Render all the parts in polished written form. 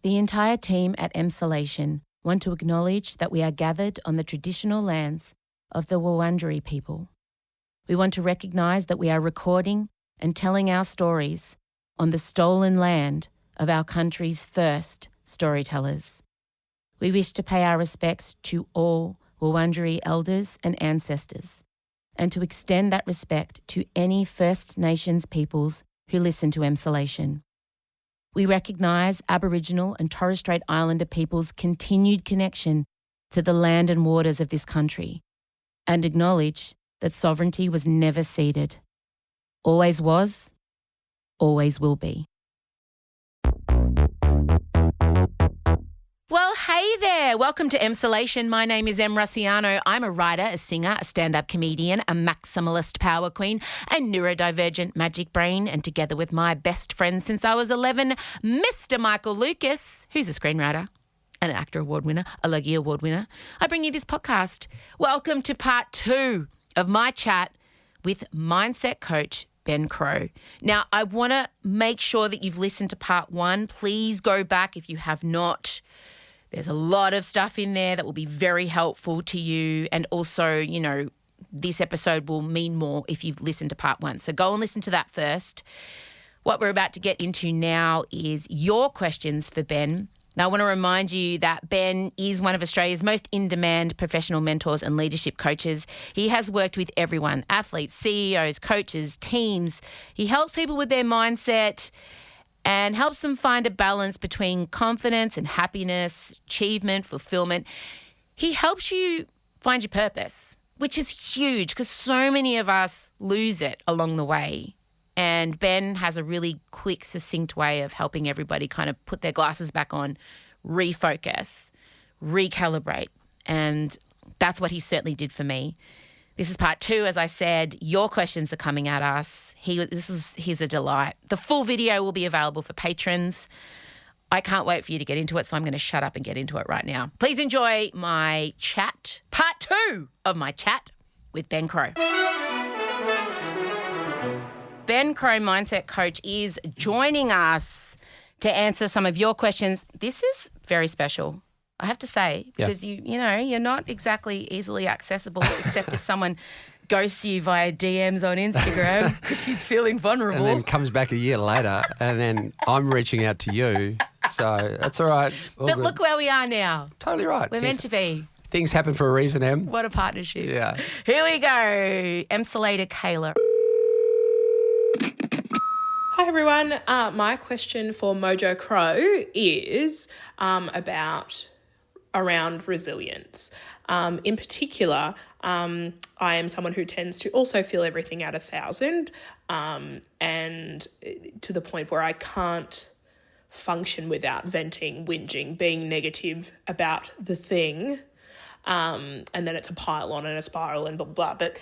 The entire team at Emsolation want to acknowledge that we are gathered on the traditional lands of the Wurundjeri people. We want to recognise that we are recording and telling our stories on the stolen land of our country's first storytellers. We wish to pay our respects to all Wurundjeri elders and ancestors, and to extend that respect to any First Nations peoples who listen to Emsolation. We recognise Aboriginal and Torres Strait Islander peoples' continued connection to the land and waters of this country, and acknowledge that sovereignty was never ceded. Always was, always will be. Well, hey there. Welcome to Emsolation. My name is Em Russiano. I'm a writer, a singer, a stand-up comedian, a maximalist power queen, a neurodivergent magic brain, and together with my best friend since I was 11, Mr. Michael Lucas, who's a screenwriter, an actor award winner, a Logie award winner, I bring you this podcast. Welcome to part 2 of my chat with mindset coach Ben Crowe. Now, I want to make sure that you've listened to part 1. Please go back if you have not. There's a lot of stuff in there that will be very helpful to you. And also, you know, this episode will mean more if you've listened to part 1. So go and listen to that first. What we're about to get into now is your questions for Ben. Now, I want to remind you that Ben is one of Australia's most in-demand professional mentors and leadership coaches. He has worked with everyone, athletes, CEOs, coaches, teams. He helps people with their mindset and helps them find a balance between confidence and happiness, achievement, fulfillment. He helps you find your purpose, which is huge because so many of us lose it along the way. And Ben has a really quick, succinct way of helping everybody kind of put their glasses back on, refocus, recalibrate. And that's what he certainly did for me. This is part 2, as I said. Your questions are coming at us. He's a delight. The full video will be available for patrons. I can't wait for you to get into it, so I'm going to shut up and get into it right now. Please enjoy my chat, part 2 of my chat with Ben Crowe. Ben Crowe, mindset coach, is joining us to answer some of your questions. This is very special, I have to say, because you're not exactly easily accessible except if someone ghosts you via DMs on Instagram because she's feeling vulnerable. And then comes back a year later and then I'm reaching out to you. So that's all right. All but good. Look where we are now. Totally right. We're meant to be. Things happen for a reason, Em. What a partnership. Yeah. Here we go. Emsolator Kayla. Hi everyone. My question for Mojo Crow is around resilience. In particular, I am someone who tends to also feel everything at 1,000, and to the point where I can't function without venting, whinging, being negative about the thing. And then it's a pile on and a spiral and blah, blah, blah. But,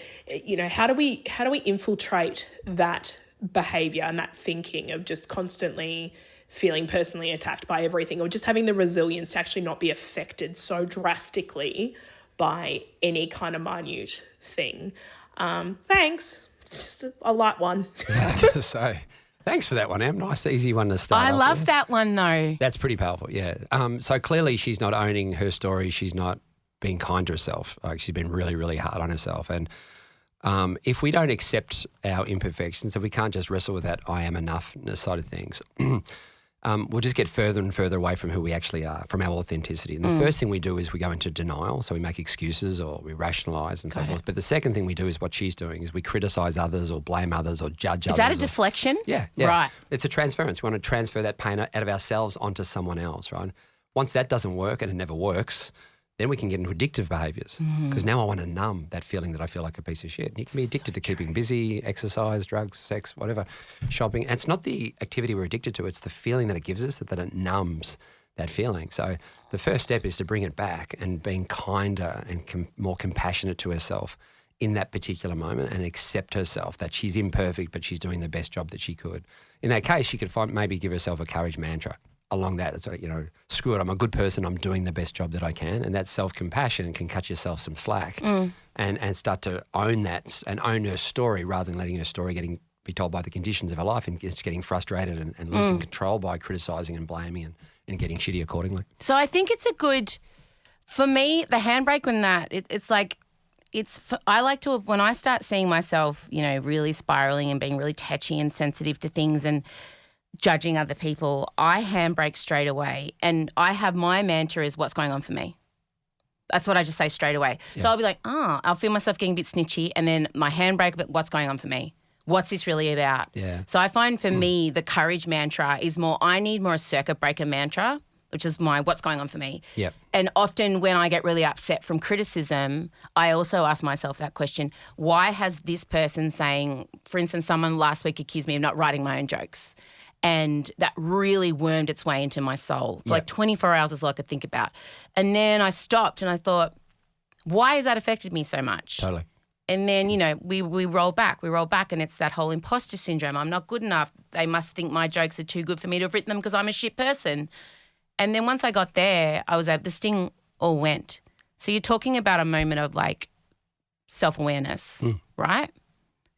how do we infiltrate that behavior and that thinking of just constantly feeling personally attacked by everything, or just having the resilience to actually not be affected so drastically by any kind of minute thing? Thanks. It's just a light one. I was going to say, thanks for that one, Em. Nice, easy one to start. I love that one though. That's pretty powerful, yeah. So clearly she's not owning her story. She's not being kind to herself. Like, she's been really, really hard on herself. And if we don't accept our imperfections, if we can't just wrestle with that I am enoughness side of things, we'll just get further and further away from who we actually are, from our authenticity. And the first thing we do is we go into denial. So we make excuses or we rationalise and so forth. But the second thing we do is what she's doing is we criticise others or blame others or judge others. Is that a deflection? Yeah. Right. It's a transference. We want to transfer that pain out of ourselves onto someone else, right? Once that doesn't work, and it never works, then we can get into addictive behaviours, because now I want to numb that feeling that I feel like a piece of shit. You can be addicted to keeping busy, exercise, drugs, sex, whatever, shopping. And it's not the activity we're addicted to, it's the feeling that it gives us that it numbs that feeling. So the first step is to bring it back and being kinder and more compassionate to herself in that particular moment, and accept herself that she's imperfect but she's doing the best job that she could. In that case, she could maybe give herself a courage mantra along that. It's screw it, I'm a good person, I'm doing the best job that I can. And that self-compassion can cut yourself some slack and start to own that and own her story, rather than letting her story be told by the conditions of her life and just getting frustrated and losing control by criticising and blaming and getting shitty accordingly. So I think it's a good, for me, the handbrake when that, I like to, when I start seeing myself, really spiraling and being really touchy and sensitive to things and judging other people, I handbrake straight away. And my mantra is what's going on for me. That's what I just say straight away. Yeah. So I'll be like, I'll feel myself getting a bit snitchy and then my handbrake, but what's going on for me? What's this really about? Yeah. So I find for me, the courage mantra is I need more a circuit breaker mantra, which is my what's going on for me. Yep. And often when I get really upset from criticism, I also ask myself that question, why has this person saying, for instance, someone last week accused me of not writing my own jokes. And that really wormed its way into my soul. For like 24 hours is all I could think about. And then I stopped and I thought, why has that affected me so much? Totally. And then, we roll back. We roll back and it's that whole imposter syndrome. I'm not good enough. They must think my jokes are too good for me to have written them because I'm a shit person. And then once I got there, the sting all went. So you're talking about a moment of like self-awareness, right?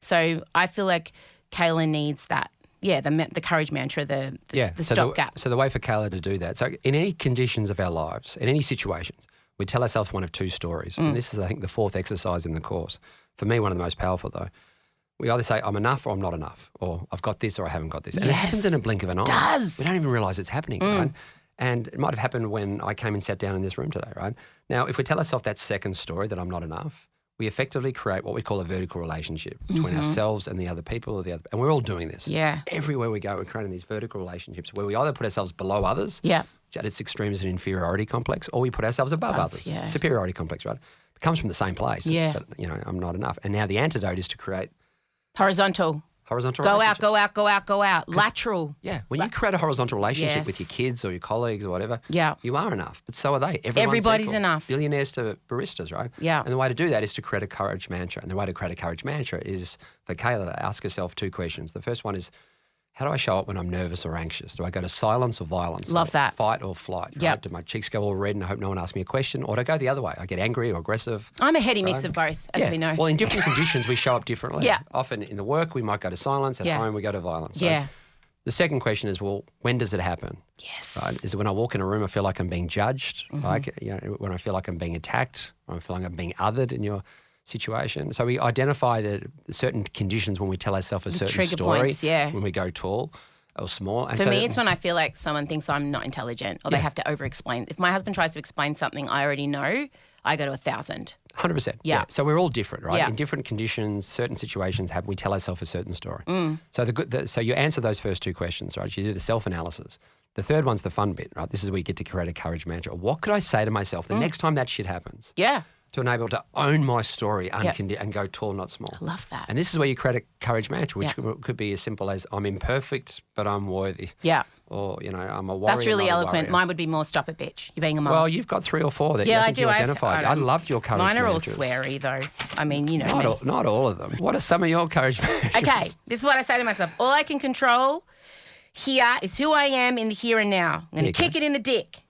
So I feel like Kayla needs that. Yeah, the courage mantra, the stopgap. So the way for Kayla to do that, so in any conditions of our lives, in any situations, we tell ourselves one of two stories. And this is, I think, the fourth exercise in the course. For me, one of the most powerful, though. We either say, I'm enough or I'm not enough, or I've got this or I haven't got this. And it happens in a blink of an eye. It does. We don't even realise it's happening, right? And it might have happened when I came and sat down in this room today, right? Now, if we tell ourselves that second story, that I'm not enough, we effectively create what we call a vertical relationship between ourselves and the other people and we're all doing this. Yeah. Everywhere we go, we're creating these vertical relationships where we either put ourselves below others, which at its extreme is an inferiority complex, or we put ourselves above others, superiority complex, right? It comes from the same place. Yeah. But, I'm not enough. And now the antidote is to create horizontal Go out. Lateral. Yeah. When you create a horizontal relationship with your kids or your colleagues or whatever, you are enough. But so are they. Everybody's enough. Billionaires to baristas, right? Yeah. And the way to do that is to create a courage mantra. And the way to create a courage mantra is for Kayla to ask herself two questions. The first one is, how do I show up when I'm nervous or anxious? Do I go to silence or violence? Love that. Fight or flight? Right? Yep. Do my cheeks go all red and I hope no one asks me a question? Or do I go the other way? I get angry or aggressive? I'm a heady mix of both, as we know. Well, in different conditions, we show up differently. Yeah. Often in the work, we might go to silence. At home, we go to violence. So the second question is, well, when does it happen? Yes. Right? Is it when I walk in a room, I feel like I'm being judged? Like, when I feel like I'm being attacked, or I feel like I'm being othered in your situation. So we identify the certain conditions when we tell ourselves a certain story. Points, when we go tall or small. And For me, it's when I feel like someone thinks I'm not intelligent or they have to over-explain. If my husband tries to explain something I already know, I go to 1,000. 100%. Yeah. So we're all different, right? Yeah. In different conditions, certain situations we tell ourselves a certain story. So you answer those first two questions, right? You do the self-analysis. The third one's the fun bit, right? This is where you get to create a courage mantra. What could I say to myself the next time that shit happens? Yeah. To enable to own my story and go tall, not small. I love that. And this is where you create a courage mantra, which could be as simple as I'm imperfect, but I'm worthy. Yeah. Or, I'm a warrior. That's really not a eloquent. warrior. Mine would be more stop it, bitch. You're being a mum. Well, you've got 3 or 4 that I think you identified. I loved your courage mine are all mantras. sweary, though. I mean, you know me. Not all of them. What are some of your courage mantras? Okay, this is what I say to myself. All I can control here is who I am in the here and now. I'm going to kick it in the dick.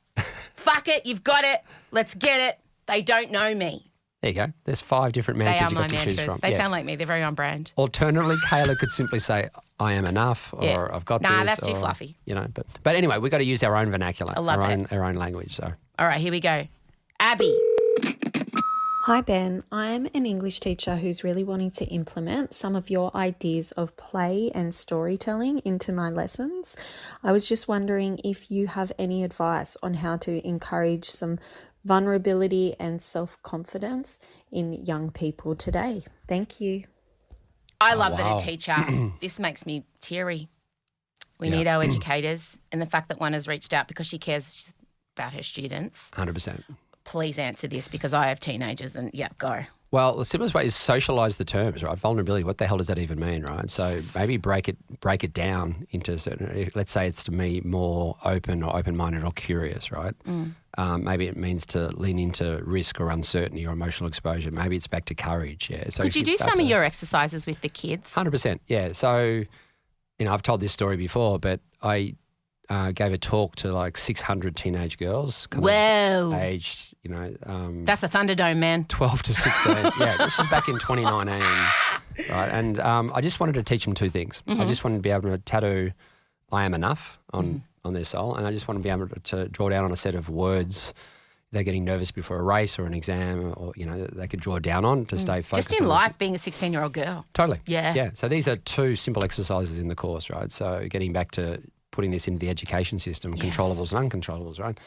Fuck it, you've got it. Let's get it. They don't know me. There you go. There's 5 different mantras They are you've my got to choose mantras. from. They sound like me. They're very on brand. Alternatively, Kayla could simply say, I am enough, or I've got this. Nah, that's too fluffy. But anyway, we've got to use our own vernacular. I love it. Our own language. So. All right, here we go. Abby. Hi Ben, I'm an English teacher who's really wanting to implement some of your ideas of play and storytelling into my lessons. I was just wondering if you have any advice on how to encourage some vulnerability and self-confidence in young people today. Thank you. I love that a teacher. This makes me teary. We need our educators, and the fact that one has reached out because she cares about her students. 100%. Please answer this because I have teenagers and go. Well, the simplest way is socialise the terms, right? Vulnerability, what the hell does that even mean, right? So maybe break it down into certain, let's say it's to me more open or open-minded or curious, right? Maybe it means to lean into risk or uncertainty or emotional exposure. Maybe it's back to courage, So could you do some of your exercises with the kids? 100%, yeah. So, I've told this story before, but I gave a talk to like 600 teenage girls. Aged, that's a Thunderdome, man. 12 to 16. Yeah, this was back in 2019. Right. And I just wanted to teach them 2 things. I just wanted to be able to tattoo I am enough on on their soul, and I just want to be able to draw down on a set of words they're getting nervous before a race or an exam, or, they could draw down on to stay focused. Just in life, being a 16-year-old girl. Totally. Yeah. Yeah. So these are 2 simple exercises in the course, right? So getting back to putting this into the education system, controllables and uncontrollables, right?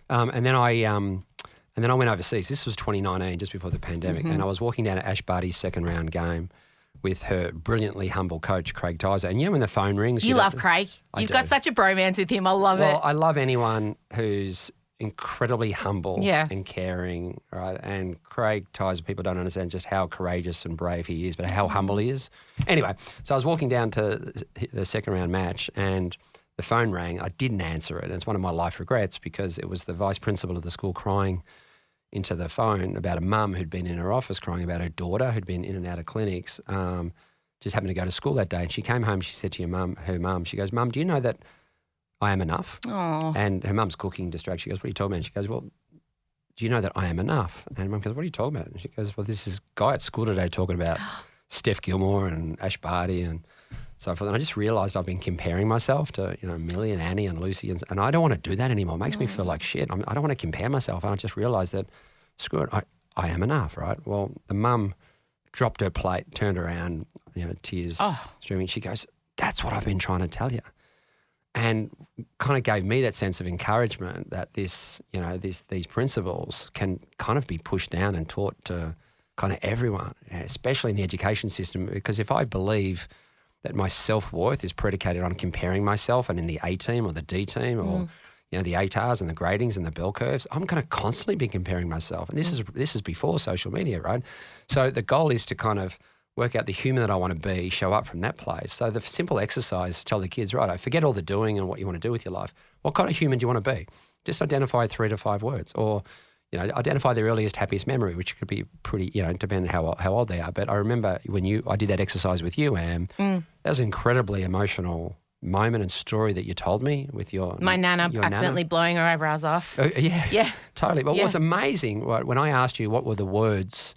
And then I went overseas. This was 2019, just before the pandemic, and I was walking down at Ash Barty's second round game with her brilliantly humble coach, Craig Tyser. And when the phone rings... You love Craig. You've got such a bromance with him. I love it. Well, I love anyone who's incredibly humble and caring, right? And Craig Tyser, people don't understand just how courageous and brave he is, but how humble he is. Anyway, so I was walking down to the second round match and the phone rang. I didn't answer it. It's one of my life regrets because it was the vice principal of the school crying into the phone about a mum who'd been in her office crying about her daughter who'd been in and out of clinics, just happened to go to school that day. And she came home, she said to her mum, she goes, "Mum, do you know that I am enough?" Oh. And her mum's cooking distraction. She goes, "What are you talking about?" And she goes, "Well, do you know that I am enough?" And mum goes, "What are you talking about?" And she goes, "Well, this is guy at school today talking about Steph Gilmore and Ash Barty and so forth." And I just realised I've been comparing myself to, Millie and Annie and Lucy. And I don't want to do that anymore. It makes me feel like shit. I don't want to compare myself. And I just realised that, screw it, I am enough, right? Well, the mum dropped her plate, turned around, tears streaming. She goes, "That's what I've been trying to tell you." And kind of gave me that sense of encouragement that these principles can kind of be pushed down and taught to kind of everyone, especially in the education system. Because if I believe that my self-worth is predicated on comparing myself and in the A team or the D team or the ATARs and the gradings and the bell curves, I'm going to constantly be comparing myself. And this is before social media, right? So the goal is to kind of work out the human that I want to be, show up from that place. So the simple exercise, tell the kids, right, forget all the doing and what you want to do with your life. What kind of human do you want to be? Just identify 3 to 5 words, or identify their earliest, happiest memory, which could be pretty, depending on how old they are. But I remember when I did that exercise with you, Am, that was an incredibly emotional moment and story that you told me with my nana accidentally blowing her eyebrows off. Yeah, totally. But what was amazing, right, when I asked you what were the words,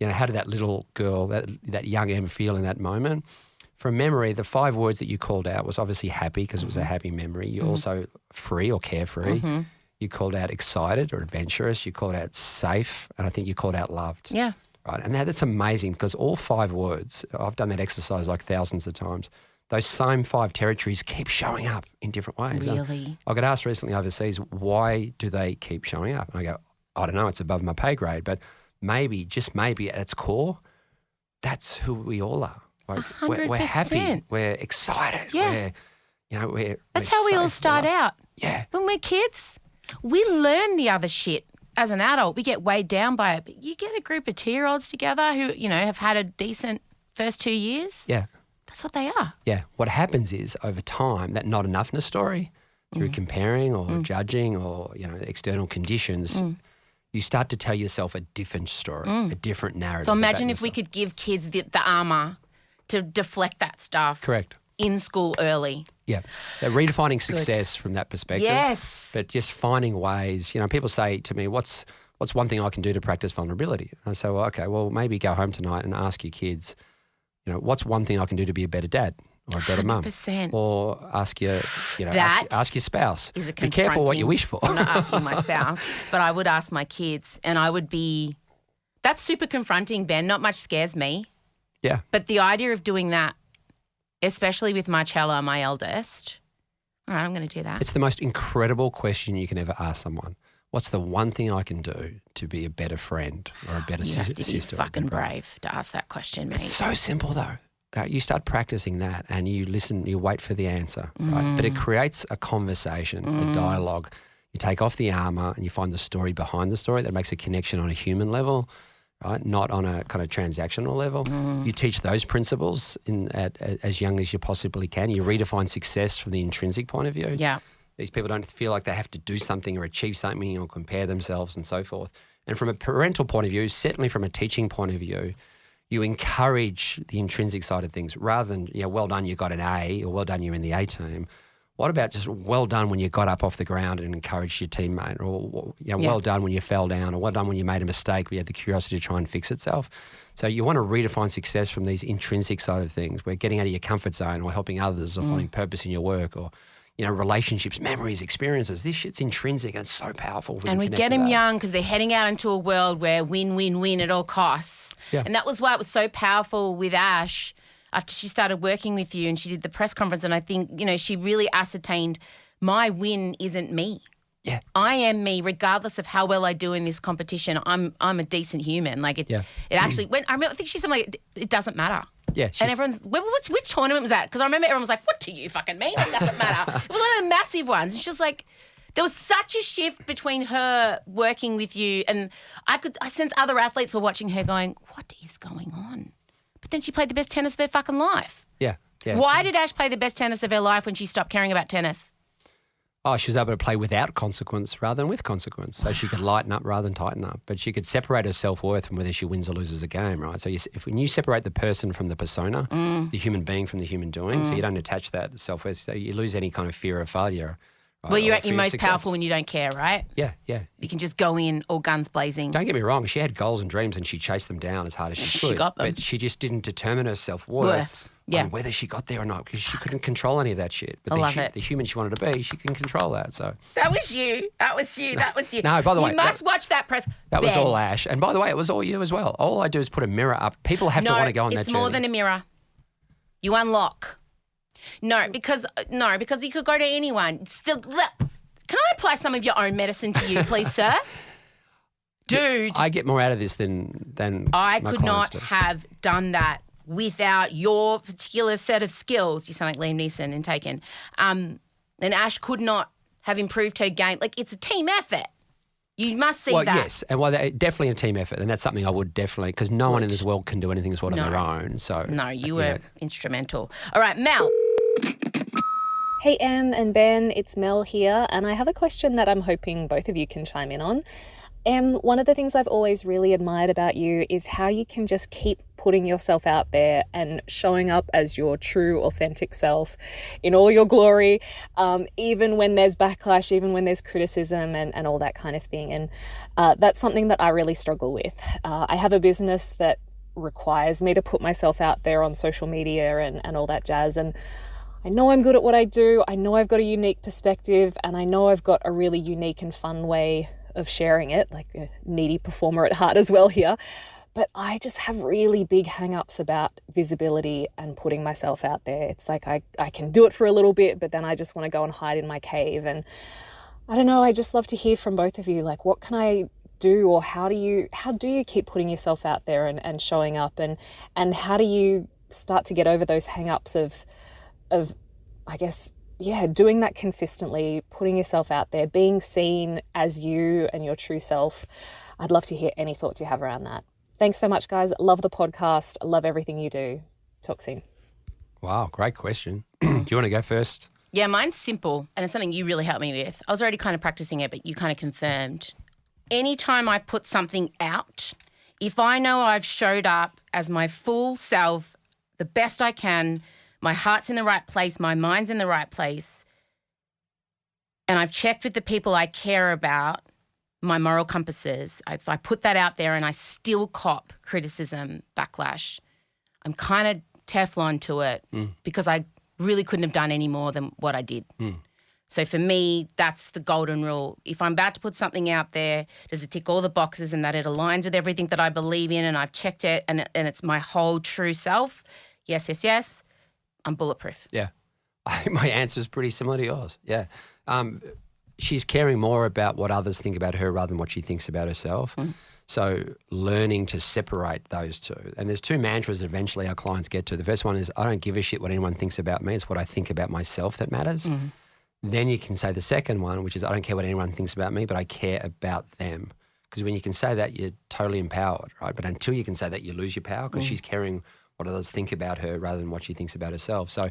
how did that little girl, that young Em feel in that moment? From memory, the 5 words that you called out was obviously happy because it was a happy memory. You also free or carefree. You called out excited or adventurous. You called out safe, and I think you called out loved. Yeah. Right, and that's amazing because all 5 words, I've done that exercise like thousands of times, those same 5 territories keep showing up in different ways. Really? I got asked recently overseas, why do they keep showing up? And I go, I don't know, it's above my pay grade, but maybe, just maybe at its core, that's who we all are. Like, 100%. We're happy, we're excited, that's how we all start out. Yeah. When we're kids, we learn the other shit. As an adult, we get weighed down by it. But you get a group of 2-year-olds together who, have had a decent first 2 years. Yeah. That's what they are. Yeah. What happens is over time, that not enoughness story, through comparing or judging or, external conditions, you start to tell yourself a different story, a different narrative. So imagine if we could give kids the armour to deflect that stuff. Correct. In school early. Yeah. They're redefining success from that perspective. Yes. But just finding ways, people say to me, what's one thing I can do to practice vulnerability? And I say, well, okay, maybe go home tonight and ask your kids, what's one thing I can do to be a better dad or a better mum? 100%. Or ask your, ask your spouse. Is be careful what you wish for. I'm not asking my spouse, but I would ask my kids, and I would be, that's super confronting, Ben. Not much scares me. Yeah. But the idea of doing that, especially with Marcella, my eldest, all right, I'm going to do that. It's the most incredible question you can ever ask someone. What's the one thing I can do to be a better friend or a better sister? You have to be fucking brave to ask that question, mate. It's so simple though. You start practicing that and you listen, you wait for the answer, right? But it creates a conversation, a dialogue. You take off the armour and you find the story behind the story that makes a connection on a human level, right? Not on a kind of transactional level. You teach those principles as young as you possibly can. You redefine success from the intrinsic point of view. Yeah. These people don't feel like they have to do something or achieve something or compare themselves and so forth. And from a parental point of view, certainly from a teaching point of view, you encourage the intrinsic side of things rather than, well done, you got an A, or well done, you're in the A team. What about just well done when you got up off the ground and encouraged your teammate, or well done when you fell down, or well done when you made a mistake but you had the curiosity to try and fix itself. So you want to redefine success from these intrinsic side of things, where getting out of your comfort zone or helping others or finding purpose in your work or relationships, memories, experiences. This shit's intrinsic and it's so powerful. And we get them young because they're heading out into a world where win, win, win at all costs. Yeah. And that was why it was so powerful with Ash after she started working with you and she did the press conference. And I think, she really ascertained my win isn't me. Yeah. I am me, regardless of how well I do in this competition. I'm a decent human. Like it actually went. I think she's something like it doesn't matter. Yeah. And everyone's which tournament was that? Because I remember everyone was like, "What do you fucking mean? It doesn't matter." It was one of the massive ones, and she was like, there was such a shift between her working with you, and I sense other athletes were watching her, going, "What is going on?" But then she played the best tennis of her fucking life. Yeah. Why did Ash play the best tennis of her life when she stopped caring about tennis? Oh, she was able to play without consequence rather than with consequence. So she could lighten up rather than tighten up. But she could separate her self-worth from whether she wins or loses a game, right? So when you separate the person from the persona, the human being from the human doing, so you don't attach that self-worth, so you lose any kind of fear of failure. Right? Well, you're or at your fear of most success. powerful when you don't care, right? Yeah. You can just go in all guns blazing. Don't get me wrong. She had goals and dreams and she chased them down as hard as she could. She got them. But she just didn't determine her self-worth. Yeah. On whether she got there or not, because she couldn't control any of that shit. But I love it. The human she wanted to be, she can control that. So That was you. That was you. No, by the way, you must watch that press. that was all Ash. And by the way, it was all you as well. All I do is put a mirror up. People have to want to go on that it's journey. more than a mirror. You unlock. No, because you could go to anyone. Can I apply some of your own medicine to you, please, sir? Dude, I get more out of this than I my could clients not do. have done that without your particular set of skills. You sound like Liam Neeson in Taken. And Ash could not have improved her game. Like, it's a team effort. You must see that. Yes, and definitely a team effort, and that's something I would definitely, because no one in this world can do anything sort of on their own. So No, you were instrumental. All right, Mel. Hey Em and Ben, it's Mel here, and I have a question that I'm hoping both of you can chime in on. Em, one of the things I've always really admired about you is how you can just keep putting yourself out there and showing up as your true, authentic self in all your glory, even when there's backlash, even when there's criticism and all that kind of thing. And that's something that I really struggle with. I have a business that requires me to put myself out there on social media and all that jazz. And I know I'm good at what I do. I know I've got a unique perspective, and I know I've got a really unique and fun way of sharing it, like a needy performer at heart as well here. But I just have really big hang-ups about visibility and putting myself out there. It's like I can do it for a little bit, but then I just want to go and hide in my cave. And I don't know, I just love to hear from both of you, like, what can I do, or how do you keep putting yourself out there and showing up, and how do you start to get over those hang-ups of I guess, doing that consistently, putting yourself out there, being seen as you and your true self. I'd love to hear any thoughts you have around that. Thanks so much, guys. Love the podcast. Love everything you do. Talk soon. Wow, great question. Do you want to go first? Yeah, mine's simple, and it's something you really helped me with. I was already kind of practicing it, but you kind of confirmed. Anytime I put something out, if I know I've showed up as my full self, the best I can, my heart's in the right place, my mind's in the right place, and I've checked with the people I care about, my moral compasses, if I put that out there and I still cop criticism, backlash, I'm kind of Teflon to it because I really couldn't have done any more than what I did. So for me, that's the golden rule. If I'm about to put something out there, does it tick all the boxes and that it aligns with everything that I believe in and I've checked it and it's my whole true self? Yes. I'm bulletproof. Yeah. I think my answer is pretty similar to yours. Yeah. She's caring more about what others think about her rather than what she thinks about herself. So learning to separate those two. And there's two mantras that eventually our clients get to. The first one is, I don't give a shit what anyone thinks about me. It's what I think about myself that matters. Then you can say the second one, which is, I don't care what anyone thinks about me, but I care about them. Because when you can say that, you're totally empowered, right? But until you can say that, you lose your power because she's caring what others think about her rather than what she thinks about herself. So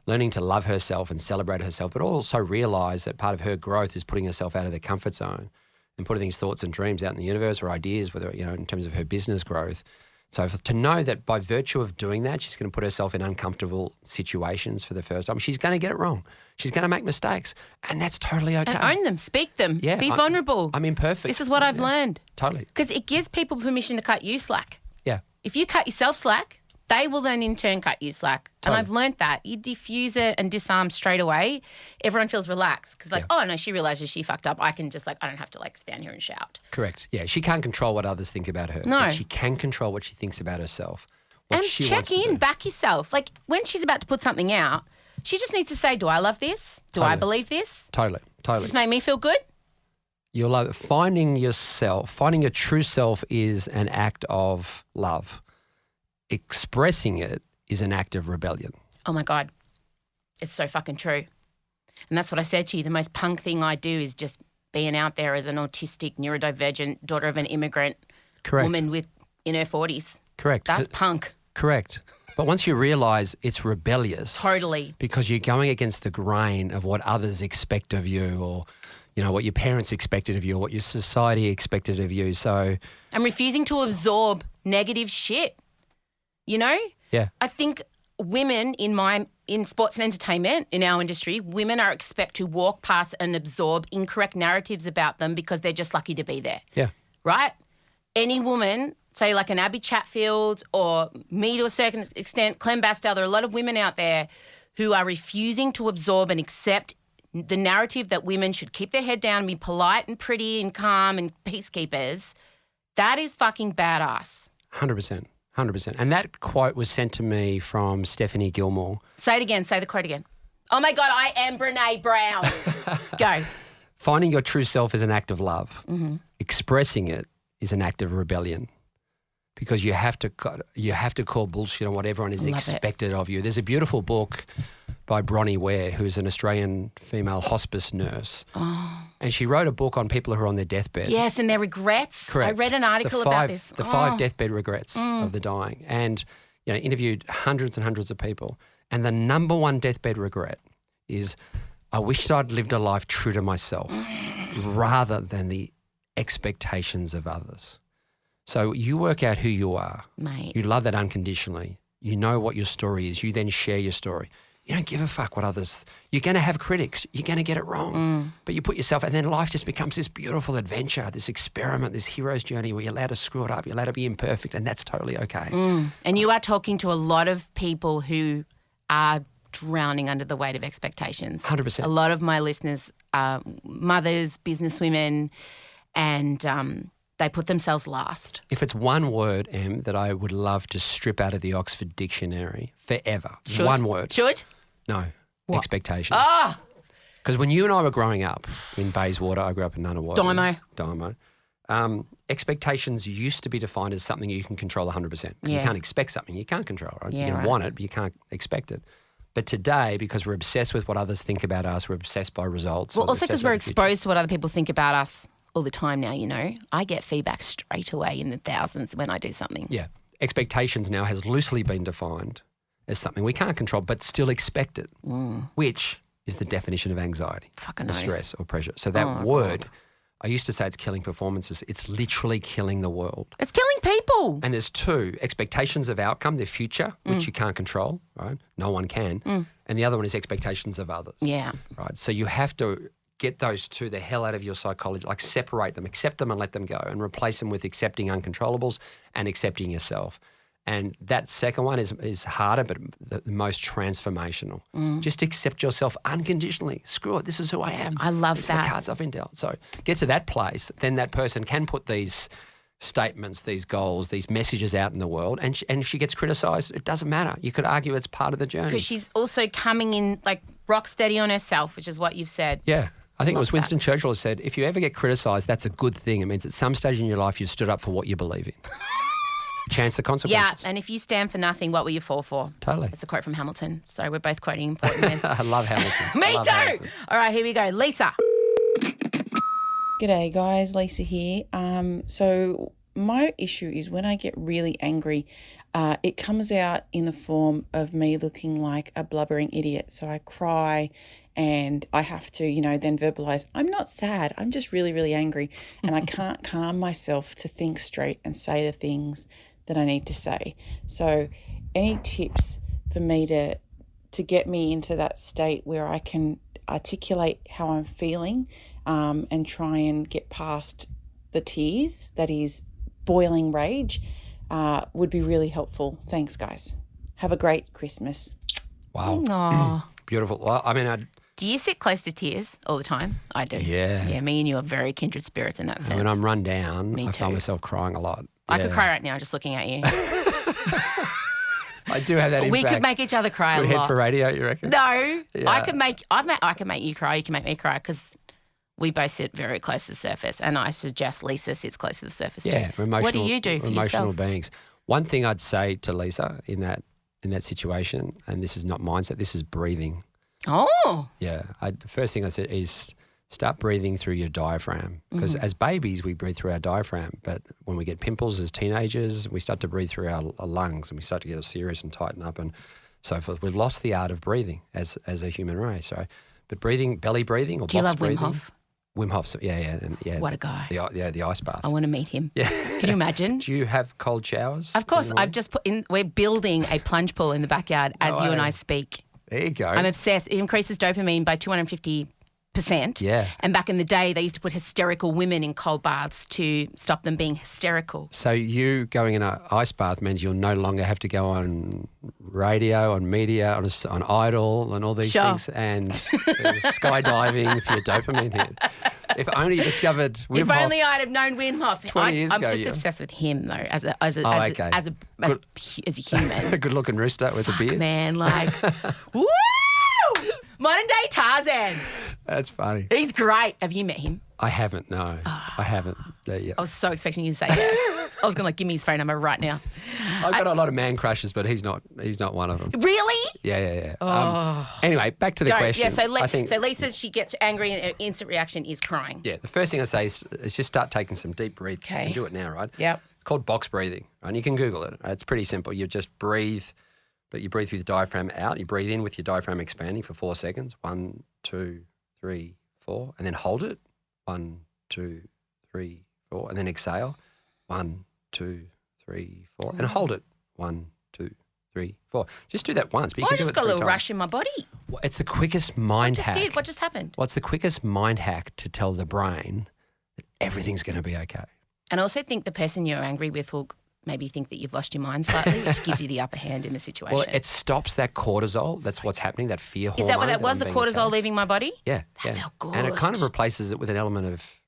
learning to love herself and celebrate herself, but also realize that part of her growth is putting herself out of the comfort zone and putting these thoughts and dreams out in the universe or ideas, whether, in terms of her business growth. So to know that by virtue of doing that, she's going to put herself in uncomfortable situations for the first time. She's going to get it wrong. She's going to make mistakes, and that's totally okay. And own them, speak them, be vulnerable. I'm imperfect. This is what I've learned. Totally. Because it gives people permission to cut you slack. Yeah. If you cut yourself slack, they will then in turn cut you slack. Totally. And I've learnt that. You diffuse it and disarm straight away, everyone feels relaxed because oh, no, she realises she fucked up. I can just I don't have to stand here and shout. Correct. Yeah, she can't control what others think about her. No. But she can control what she thinks about herself. What And she check wants to in, do. back yourself. When she's about to put something out, she just needs to say, do I love this? Do I Totally. believe this? Totally. Does this make me feel good? You'll love it. Finding yourself, finding your true self is an act of love. Expressing it is an act of rebellion. Oh, my God. It's so fucking true. And that's what I said to you. The most punk thing I do is just being out there as an autistic, neurodivergent daughter of an immigrant Correct. woman in her 40s. Correct. That's punk. Correct. But once you realise it's rebellious. Totally. Because you're going against the grain of what others expect of you, or, what your parents expected of you, or what your society expected of you. So I'm refusing to absorb negative shit. Yeah. I think women in sports and entertainment, in our industry, women are expected to walk past and absorb incorrect narratives about them because they're just lucky to be there. Yeah. Right? Any woman, say like an Abby Chatfield or me to a certain extent, Clem Bastel, there are a lot of women out there who are refusing to absorb and accept the narrative that women should keep their head down and be polite and pretty and calm and peacekeepers. That is fucking badass. 100%. 100%. And that quote was sent to me from Stephanie Gilmore. Say it again. Say the quote again. Oh, my God, I am Brene Brown. Go. Finding your true self is an act of love. Mm-hmm. Expressing it is an act of rebellion, because you have to call bullshit on what everyone is expected of you. There's a beautiful book by Bronnie Ware, who's an Australian female hospice nurse. Oh. And she wrote a book on people who are on their deathbed. Yes, and their regrets. Correct. I read an article about this. The 5 deathbed regrets of the dying. And, interviewed hundreds and hundreds of people. And the number one deathbed regret is, I wish I'd lived a life true to myself rather than the expectations of others. So you work out who you are. Mate. You love that unconditionally. You know what your story is. You then share your story. You don't give a fuck what others. You're going to have critics. You're going to get it wrong. But you put yourself, and then life just becomes this beautiful adventure, this experiment, this hero's journey where you're allowed to screw it up. You're allowed to be imperfect, and that's totally okay. And you are talking to a lot of people who are drowning under the weight of expectations. 100%. A lot of my listeners are mothers, businesswomen, and they put themselves last. If it's one word, Em, that I would love to strip out of the Oxford Dictionary forever. Should. One word. Should? No. What? Expectations. Ah! Because when you and I were growing up in Bayswater, I grew up in Nunawading. Dymo. Expectations used to be defined as something you can control 100%. Because you can't expect something you can't control, right? Yeah, you can right. want it, but you can't expect it. But today, because we're obsessed with what others think about us, we're obsessed by results. Well, or also obsessed because by we're the future. exposed to what other people think about us all the time now, I get feedback straight away in the thousands when I do something. Yeah. Expectations now has loosely been defined as something we can't control but still expect it, which is the definition of anxiety, Fucking or oath. stress or pressure. So that word, I used to say it's killing performances. It's literally killing the world. It's killing people. And there's two: expectations of outcome, their future, which you can't control, right? No one can. And the other one is expectations of others. Yeah. Right. So you have to get those two the hell out of your psychology, like separate them, accept them and let them go, and replace them with accepting uncontrollables and accepting yourself. And that second one is harder, but the most transformational. Just accept yourself unconditionally. Screw it. This is who I am. I love These that. are the cards I've been dealt. So get to that place, then that person can put these statements, these goals, these messages out in the world. And if she gets criticised, it doesn't matter. You could argue it's part of the journey. Because she's also coming in like rock steady on herself, which is what you've said. Yeah. I think it was Love Winston Churchill who said, if you ever get criticised, that's a good thing. It means at some stage in your life you've stood up for what you believe in. Chance the Yeah, consequences. and if you stand for nothing, what will you fall for? Totally. It's a quote from Hamilton. So we're both quoting important men. I love Hamilton. Me I love too. Hamilton. All right, here we go. Lisa. G'day guys, Lisa here. So my issue is when I get really angry, it comes out in the form of me looking like a blubbering idiot. So I cry and I have to, then verbalize, I'm not sad, I'm just really, really angry. And I can't calm myself to think straight and say the things that I need to say. So any tips for me to get me into that state where I can articulate how I'm feeling and try and get past the tears, that is boiling rage, would be really helpful. Thanks, guys. Have a great Christmas. Wow. Aw. Beautiful. Well, I mean, Do you sit close to tears all the time? I do. Yeah. Yeah, me and you are very kindred spirits in that sense. when I'm run down, Me I too. find myself crying a lot. I could Yeah. cry right now just looking at you. I do have that impact. We could make each other cry Good a head lot. for radio, you reckon? No, Yeah. I can make you cry. You can make me cry because we both sit very close to the surface, and I suggest Lisa sits close to the surface Yeah, too. we're emotional. What do you do for we're emotional yourself? beings. One thing I'd say to Lisa in that situation, and this is not mindset, this is breathing. Oh, Yeah, the first thing I said is start breathing through your diaphragm because Mm-hmm. as babies we breathe through our diaphragm, but when we get pimples as teenagers, we start to breathe through our lungs and we start to get serious and tighten up and so forth. We've lost the art of breathing as a human race. Right? But breathing, belly breathing or do you box love Wim breathing. Hof? Wim Hof, so yeah. What a guy. The ice baths. I want to meet him. Yeah. Can you imagine? Do you have cold showers? Of course, in the morning? I've just put in. We're building a plunge pool in the backyard as you and way. I speak. There you go. I'm obsessed. It increases dopamine by 250%. Yeah. And back in the day, they used to put hysterical women in cold baths to stop them being hysterical. So you going in an ice bath means you'll no longer have to go on radio, on media, on Idol and all these Sure. things and skydiving for your dopamine hit. If only you discovered Wim If Hof. only I'd have known Wim Hof. 20 years I'm ago, just yeah. obsessed with him though, as a human. Good looking rooster with a beard. Man, like, woo! Modern day Tarzan. That's funny. He's great. Have you met him? I haven't, no. I haven't. Yeah. I was so expecting you to say yes. I was going to give me his phone number right now. I've got a lot of man crushes, but he's not one of them. Really? Yeah. Oh. Anyway, back to the question. Yeah, so, I think, so Lisa, she gets angry and her instant reaction is crying. yeah, the first thing I say is just start taking some deep breath. Okay. And do it now, right? Yep. It's called box breathing, right? And you can Google it. It's pretty simple. You just breathe, but you breathe through the diaphragm out. You breathe in with your diaphragm expanding for 4 seconds. 1, 2, 3, 4. And then hold it. 1, 2, 3, 4. And then exhale. 1, 2, 3, 4. And hold it. 1, 2, 3, 4. Just do that once. But you I can do just it got a 3 little times. rush in my body. Well, it's the quickest mind Just hack. did. What just happened? Well, it's the quickest mind hack to tell the brain that everything's going to be okay. And I also think the person you're angry with will maybe think that you've lost your mind slightly, which gives you the upper hand in the situation. Well, it stops that cortisol. That's what's happening, that fear hormone. Is that what that was, I'm the being cortisol attacked. leaving my body? Yeah. That felt good. And it kind of replaces it with an element of,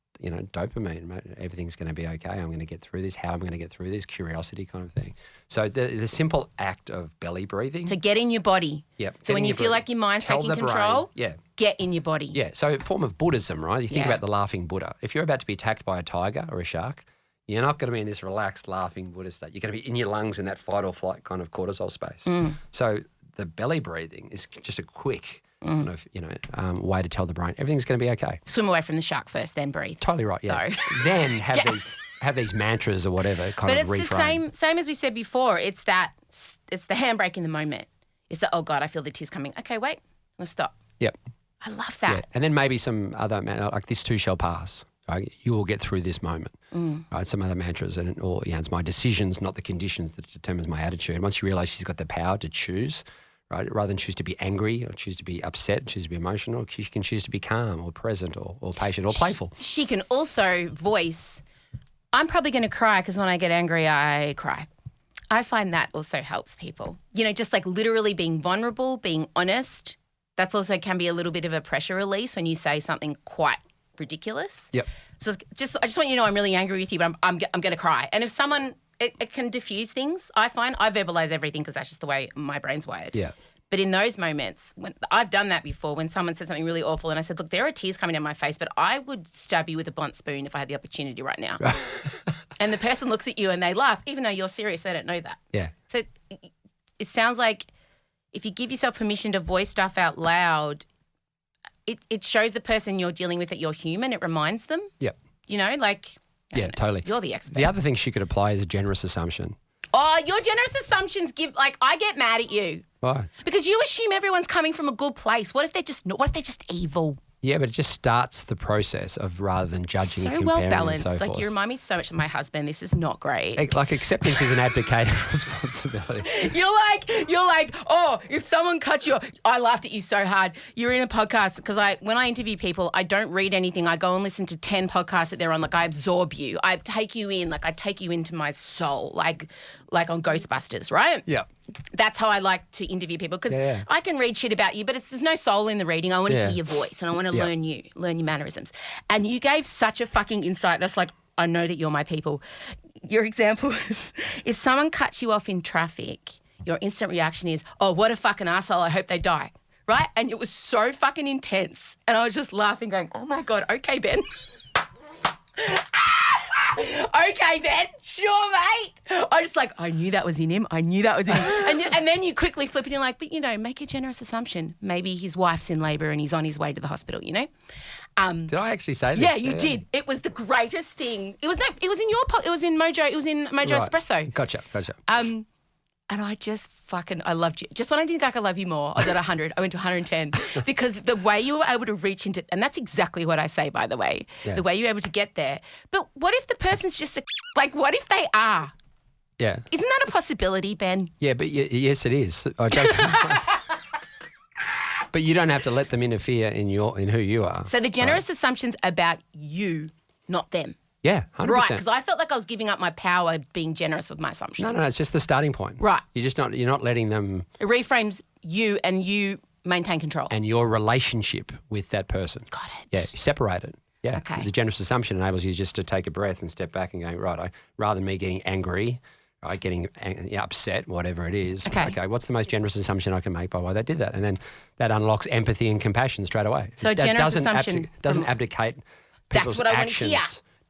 dopamine. Everything's going to be okay. I'm going to get through this. How am I going to get through this? Curiosity kind of thing. So the simple act of belly breathing. To get in your body. Yep. So get when in you your feel breath. like your mind's Tell taking the brain- control, Yeah. get in your body. Yeah. So a form of Buddhism, right? You think Yeah. about the laughing Buddha. If you're about to be attacked by a tiger or a shark, you're not going to be in this relaxed, laughing Buddhist state. You're going to be in your lungs in that fight or flight kind of cortisol space. So the belly breathing is just a quick kind of, way to tell the brain everything's going to be okay. Swim away from the shark first, then breathe. Totally right. Yeah. No. Then have these mantras or whatever kind But of it's reframe. the same as we said before. It's the handbrake in the moment. It's the, oh God, I feel the tears coming. Okay, wait, let's stop. Yep. I love Yeah. that. And then maybe some other like this too shall pass. Right? You will get through this moment. Right? Some other mantras, it's my decisions, not the conditions, that determines my attitude. Once you realise she's got the power to choose, right, rather than choose to be angry or choose to be upset, choose to be emotional, she can choose to be calm or present or patient or playful. She can also voice, I'm probably going to cry because when I get angry, I cry. I find that also helps people. Just like literally being vulnerable, being honest. That's also can be a little bit of a pressure release when you say something quite ridiculous. Yep. So I just want you to know I'm really angry with you, but I'm going to cry. And if someone, it can diffuse things, I find. I verbalize everything because that's just the way my brain's wired. Yeah. But in those moments, when I've done that before, when someone said something really awful and I said, look, there are tears coming down my face, but I would stab you with a blunt spoon if I had the opportunity right now. And the person looks at you and they laugh, even though you're serious, they don't know that. Yeah. So it sounds like if you give yourself permission to voice stuff out loud, it shows the person you're dealing with that you're human. It reminds them, Yep. I don't know. Totally. You're the expert. The other thing she could apply is a generous assumption. Oh, your generous assumptions I get mad at you Why? because you assume everyone's coming from a good place. What if they're just evil? Yeah, but it just starts the process of rather than judging and So comparing well balanced. and so Like forth. you remind me so much of my husband. This is not great. Like acceptance is an abdicated responsibility. You're like, oh, if someone cuts you, I laughed at you so hard. You're in a podcast because when I interview people, I don't read anything. I go and listen to 10 podcasts that they're on. Like I absorb you. I take you in. Like I take you into my soul. Like on Ghostbusters, right? Yeah. That's how I like to interview people because Yeah. I can read shit about you, but there's no soul in the reading. I want to Yeah. hear your voice and I want to Yeah. learn your mannerisms. And you gave such a fucking insight. That's like, I know that you're my people. Your example is if someone cuts you off in traffic, your instant reaction is, oh, what a fucking asshole. I hope they die. Right? And it was so fucking intense. And I was just laughing going, oh my God, okay, Ben. Okay, Ben. Sure, mate. I just like, I knew that was in him. And then you quickly flip it in like, but, make a generous assumption. Maybe his wife's in labour and he's on his way to the hospital, Did I actually say this? Yeah, you did. It was the greatest thing. It was in your it was in Mojo. It was in Mojo Right. Espresso. Gotcha. And I just I loved you. Just when I didn't think I could love you more, I was at 100. I went to 110 because the way you were able to reach into, and that's exactly what I say, by the way, the way you're able to get there. But what if the person's just what if they are? Yeah. Isn't that a possibility, Ben? Yeah, but yes, it is. I don't. But you don't have to let them interfere in who you are. So the generous assumption's about you, not them. Yeah, 100%. Right, because I felt like I was giving up my power being generous with my assumptions. No, it's just the starting point. Right. You're not letting them. It reframes you and you maintain control. And your relationship with that person. Got it. Yeah, you separate it. Yeah. Okay. The generous assumption enables you just to take a breath and step back and go, right, rather than me getting angry, right, getting upset, whatever it is. Okay. What's the most generous assumption I can make by why they did that? And then that unlocks empathy and compassion straight away. So That generous doesn't assumption doesn't abdicate That's people's what I want to actions. hear.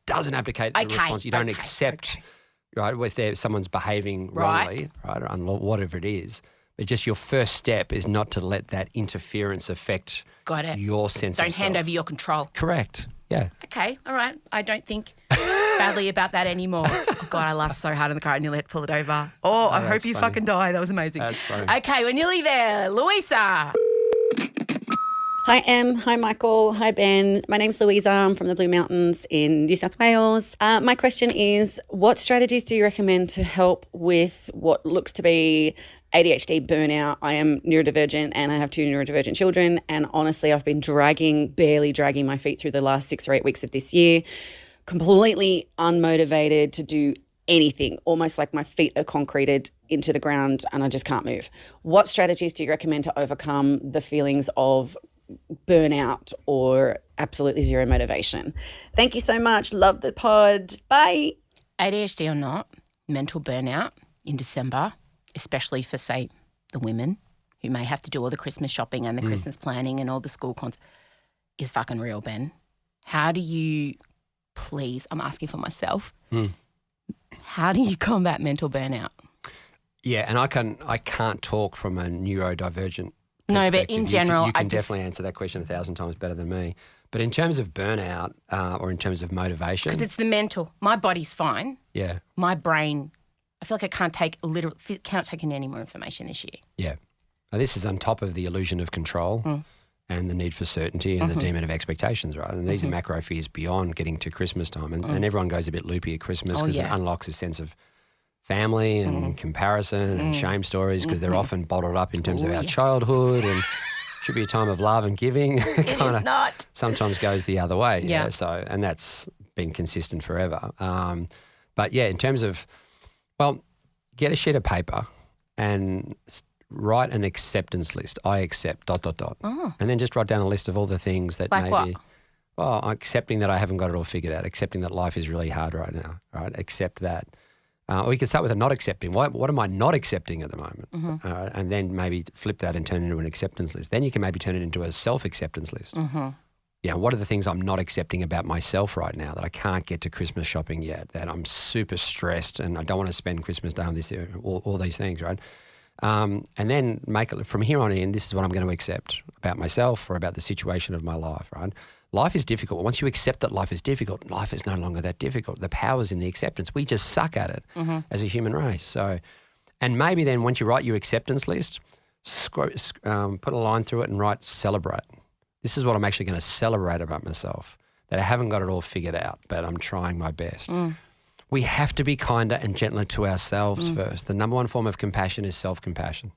Doesn't abdicate the response. You don't accept, right, if someone's behaving wrongly, right, or whatever it is. But just your first step is not to let that interference affect your sense of Don't self. hand over your control. Correct. Yeah. Okay, all right. I don't think badly about that anymore. Oh, God, I laughed so hard in the car. I nearly had to pull it over. Oh, I hope you funny. fucking die. That was amazing. That's funny. Okay, we're nearly there. Louisa. Hi, Em. Hi, Michael. Hi, Ben. My name's Louisa. I'm from the Blue Mountains in New South Wales. My question is, what strategies do you recommend to help with what looks to be ADHD burnout? I am neurodivergent and I have 2 neurodivergent children. And honestly, I've been barely dragging my feet through the last 6 or 8 weeks of this year, completely unmotivated to do anything, almost like my feet are concreted into the ground and I just can't move. What strategies do you recommend to overcome the feelings of burnout or absolutely zero motivation? Thank you so much. Love the pod. Bye. ADHD or not, mental burnout in December, especially for, say, the women who may have to do all the Christmas shopping and the Christmas planning and all the school is fucking real, Ben. How do you, please, I'm asking for myself, how do you combat mental burnout? Yeah, and I can't talk from a neurodivergent No, but perspective. in general, you can I just definitely answer that question 1,000 times better than me. But in terms of burnout or in terms of motivation, because it's the mental. My body's fine. yeah, My brain, I feel like I can't take in any more information this year. yeah. Now, this is on top of the illusion of control and the need for certainty and the demon of expectations, right? And these are macro fears beyond getting to Christmas time. And everyone goes a bit loopy at Christmas because it unlocks a sense of family and comparison and shame stories because they're often bottled up in terms of our childhood and should be a time of love and giving. It is not. Sometimes goes the other way. Yeah. So, and that's been consistent forever. But yeah, in terms of, well, get a sheet of paper and write an acceptance list. I accept ... Oh. And then just write down a list of all the things that Like maybe, what? well, accepting that I haven't got it all figured out, accepting that life is really hard right now, right? Accept that. Or you could start with a not accepting. What am I not accepting at the moment? And then maybe flip that and turn it into an acceptance list. Then you can maybe turn it into a self-acceptance list. Yeah, what are the things I'm not accepting about myself right now that I can't get to Christmas shopping yet, that I'm super stressed and I don't want to spend Christmas Day on this, all these things, right? And then make it, from here on in, this is what I'm going to accept about myself or about the situation of my life, right? Life is difficult. Once you accept that life is difficult, life is no longer that difficult. The power's in the acceptance. We just suck at it as a human race. So, and maybe then once you write your acceptance list, put a line through it and write celebrate. This is what I'm actually going to celebrate about myself, that I haven't got it all figured out, but I'm trying my best. We have to be kinder and gentler to ourselves first. The number one form of compassion is self-compassion.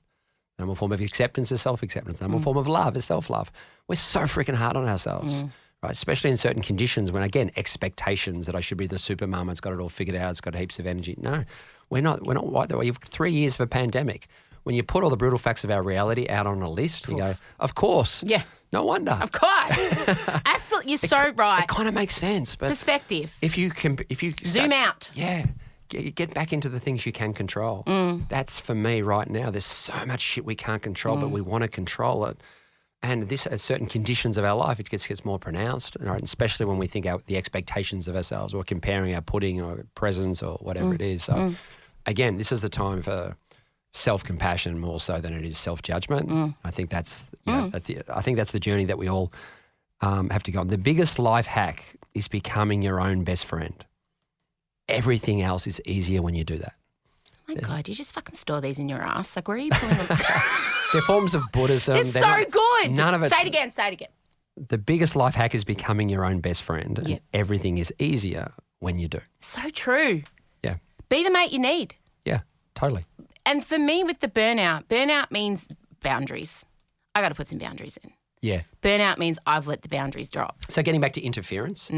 The number one form of acceptance is self-acceptance. The number one form of love is self-love. We're so freaking hard on ourselves, right? Especially in certain conditions when, again, expectations that I should be the super mum, it's got it all figured out, it's got heaps of energy. No, we're not right that way. You've 3 years of a pandemic. When you put all the brutal facts of our reality out on a list, you go, of course. Yeah. No wonder. Of course. Absolutely. You're so right. It kind of makes sense. But Perspective. if you Zoom out. Yeah. Get back into the things you can control. That's for me right now. There's so much shit we can't control, but we want to control it. And this, at certain conditions of our life, it gets more pronounced, right? Especially when we think the expectations of ourselves or comparing our pudding or presents or whatever it is. So, again, this is the time for self-compassion more so than it is self-judgment. I think that's the journey that we all have to go on. The biggest life hack is becoming your own best friend. Everything else is easier when you do that. Oh my God, you just fucking store these in your ass. Like, where are you pulling them? They're forms of Buddhism. It's so good. None of it. Say it again. Say it again. The biggest life hack is becoming your own best friend. And everything is easier when you do. So true. Yeah. Be the mate you need. Yeah, totally. And for me with the burnout means boundaries. I got to put some boundaries in. Yeah. Burnout means I've let the boundaries drop. So getting back to interference,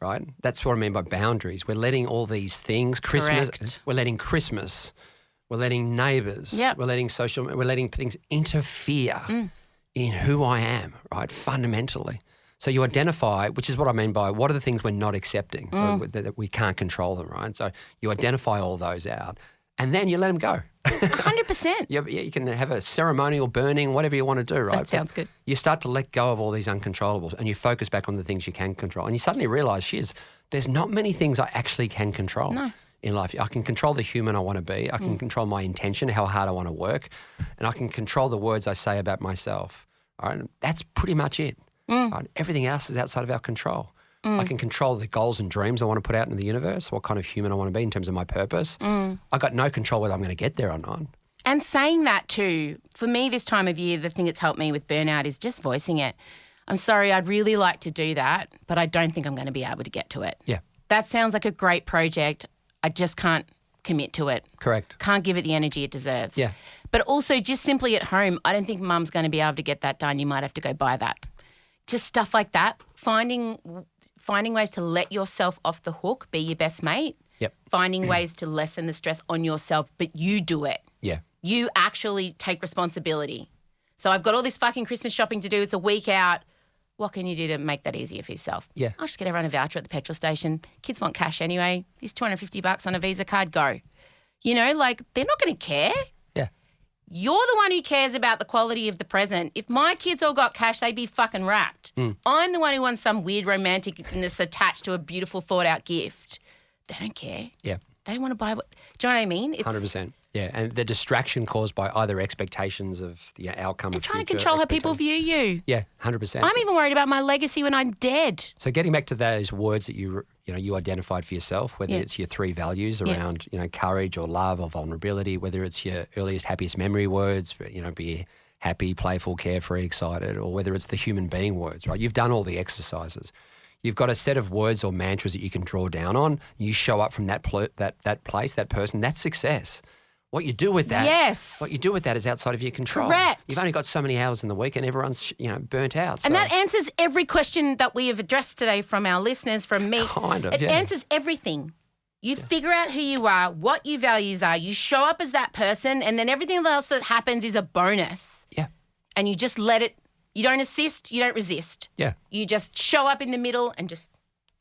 right? That's what I mean by boundaries. We're letting all these things, Christmas, Correct. we're letting Christmas, we're letting neighbours, we're letting we're letting things interfere in who I am, right? Fundamentally. So you identify, which is what I mean by what are the things we're not accepting, that we can't control them, right? So you identify all those out and then you let them go. 100%. You can have a ceremonial burning, whatever you want to do, right? That sounds good. You start to let go of all these uncontrollables and you focus back on the things you can control. And you suddenly realise, there's not many things I actually can control in life. I can control the human I want to be. I can control my intention, how hard I want to work. And I can control the words I say about myself. All right? That's pretty much it. Right? Everything else is outside of our control. I can control the goals and dreams I want to put out into the universe, what kind of human I want to be in terms of my purpose. I've got no control whether I'm going to get there or not. And saying that too, for me this time of year, the thing that's helped me with burnout is just voicing it. I'm sorry, I'd really like to do that, but I don't think I'm going to be able to get to it. Yeah. That sounds like a great project. I just can't commit to it. Correct. Can't give it the energy it deserves. Yeah. But also just simply at home, I don't think mum's going to be able to get that done. You might have to go buy that. Just stuff like that. Finding ways to let yourself off the hook, be your best mate. Yep. Finding ways to lessen the stress on yourself, but you do it. Yeah. You actually take responsibility. So I've got all this fucking Christmas shopping to do. It's a week out. What can you do to make that easier for yourself? Yeah. I'll just get everyone a voucher at the petrol station. Kids want cash anyway. Here's $250 on a Visa card, go. You know, like they're not going to care. Yeah. You're the one who cares about the quality of the present. If my kids all got cash, they'd be fucking wrapped. I'm the one who wants some weird romanticness attached to a beautiful thought-out gift. They don't care. Yeah. They want to buy what... Do you know what I mean? 100%. Yeah, and the distraction caused by either expectations of the outcome They're of trying to future control how people expectations. view you. Yeah, 100%. I'm even worried about my legacy when I'm dead. So getting back to those words that you identified for yourself, whether Yeah. it's your 3 values around, courage or love or vulnerability, whether it's your earliest, happiest memory words, be happy, playful, carefree, excited, or whether it's the human being words, right? You've done all the exercises. You've got a set of words or mantras that you can draw down on. You show up from that place, that person, that's success. What you do with that, what you do with that is outside of your control. Correct. You've only got so many hours in the week, and everyone's burnt out. And so. that answers every question that we have addressed today from our listeners, from me. It answers everything. You figure out who you are, what your values are. You show up as that person, and then everything else that happens is a bonus. Yeah. And you just let it. You don't assist. You don't resist. Yeah. You just show up in the middle and just.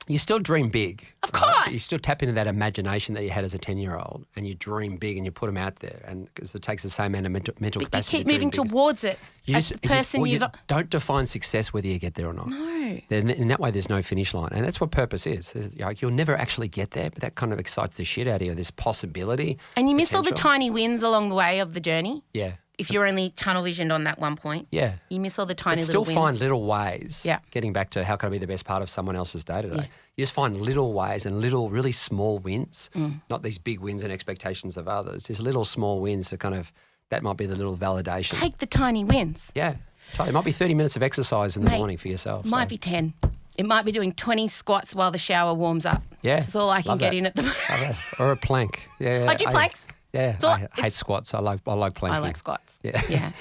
You still dream big. Of course. You still tap into that imagination that you had as a 10-year-old, and you dream big and you put them out there, and because it takes the same amount of mental But capacity. you keep moving towards it. As the person you you've. don't define success whether you get there or not. No. Then in that way, there's no finish line, and that's what purpose is. You'll never actually get there, but that kind of excites the shit out of you. This possibility, And you miss all the potential. tiny wins along the way of the journey. Yeah. If you're only tunnel visioned on that one point. Yeah. You miss all the tiny But little still wins. find little ways. Yeah. Getting back to how can I be the best part of someone else's day today? Yeah. You just find little ways and little, really small wins, not these big wins and expectations of others. Just little small wins to that might be the little validation. Take the tiny wins. Yeah. It might be 30 minutes of exercise in the Mate, morning for yourself. Might so. be 10. It might be doing 20 squats while the shower warms up. Yeah. That's all I can love get that. in at the moment. Love that. Or a plank. Yeah. I do planks. Yeah, all- I hate squats. I like planking. I like squats. Yeah. Yeah.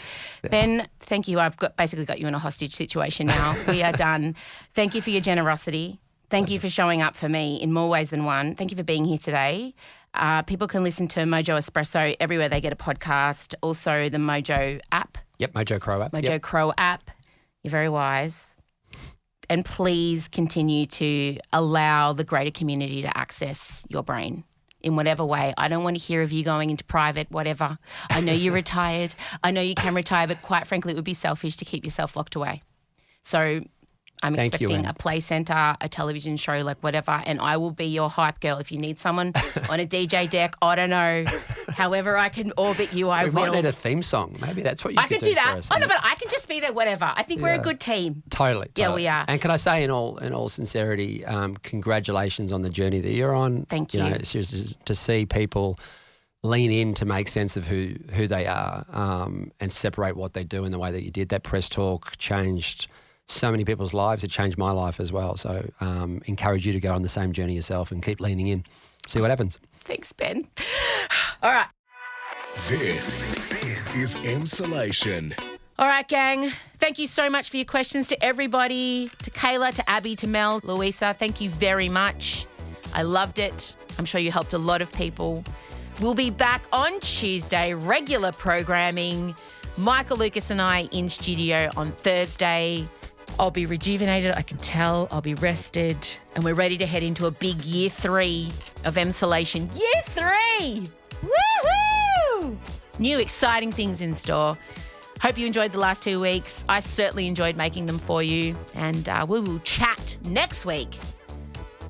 Ben, thank you. I've basically got you in a hostage situation now. We are done. Thank you for your generosity. Thank you for showing up for me in more ways than one. Thank you for being here today. People can listen to Mojo Espresso everywhere they get a podcast. Also the Mojo app. Yep, Mojo Crowe app. Mojo Crowe app. You're very wise. And please continue to allow the greater community to access your brain in whatever way. I don't want to hear of you going into private, whatever. I know you're retired. I know you can retire, but quite frankly, it would be selfish to keep yourself locked away. So I'm Thank you, expecting Em. a play centre, a television show, like whatever, and I will be your hype girl. If you need someone on a DJ deck, I don't know, however I can orbit you, I We will. might need a theme song. Maybe that's what you I could could do for that. us. Oh, no, but I can just be there, whatever. I think we're a good team. Totally. Yeah, we are. And can I say, in all sincerity, congratulations on the journey that you're on. Thank You know, you. seriously, to see people lean in to make sense of who they are and separate what they do in the way that you did. That press talk changed so many people's lives. It changed my life as well. So encourage you to go on the same journey yourself and keep leaning in. See what happens. Thanks, Ben. All right. This is Emsolation. All right, gang. Thank you so much for your questions to everybody, to Kayla, to Abby, to Mel, Louisa. Thank you very much. I loved it. I'm sure you helped a lot of people. We'll be back on Tuesday, regular programming. Michael Lucas and I in studio on Thursday. I'll be rejuvenated, I can tell. I'll be rested. And we're ready to head into a big year 3 of Emsolation. Year 3! Woohoo! New exciting things in store. Hope you enjoyed the last 2 weeks. I certainly enjoyed making them for you. And we will chat next week.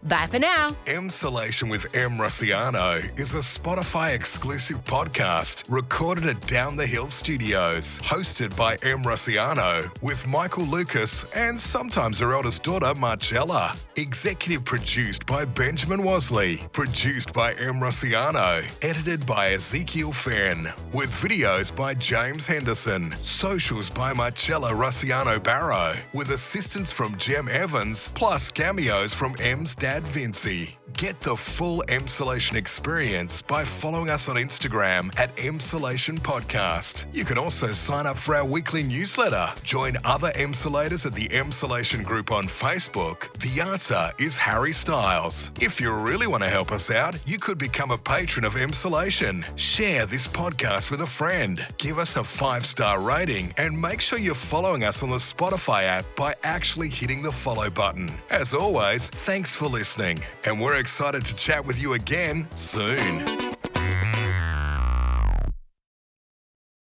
Bye for now. Emsolation with Em Rossiano is a Spotify exclusive podcast recorded at Down the Hill Studios, hosted by Em Rossiano with Michael Lucas and sometimes her eldest daughter Marcella. Executive produced by Benjamin Wasley, produced by Em Rossiano, edited by Ezekiel Fenn, with videos by James Henderson, socials by Marcella Rossiano Barrow, with assistance from Jem Evans, plus cameos from Em's dad Vincy. Get the full Emsolation experience by following us on Instagram at Emsolation Podcast. You can also sign up for our weekly newsletter. Join other Emsolators at the Emsolation group on Facebook. The answer is Harry Styles. If you really want to help us out, you could become a patron of Emsolation. Share this podcast with a friend. Give us a 5-star rating and make sure you're following us on the Spotify app by actually hitting the follow button. As always, thanks for listening, and we're excited to chat with you again soon.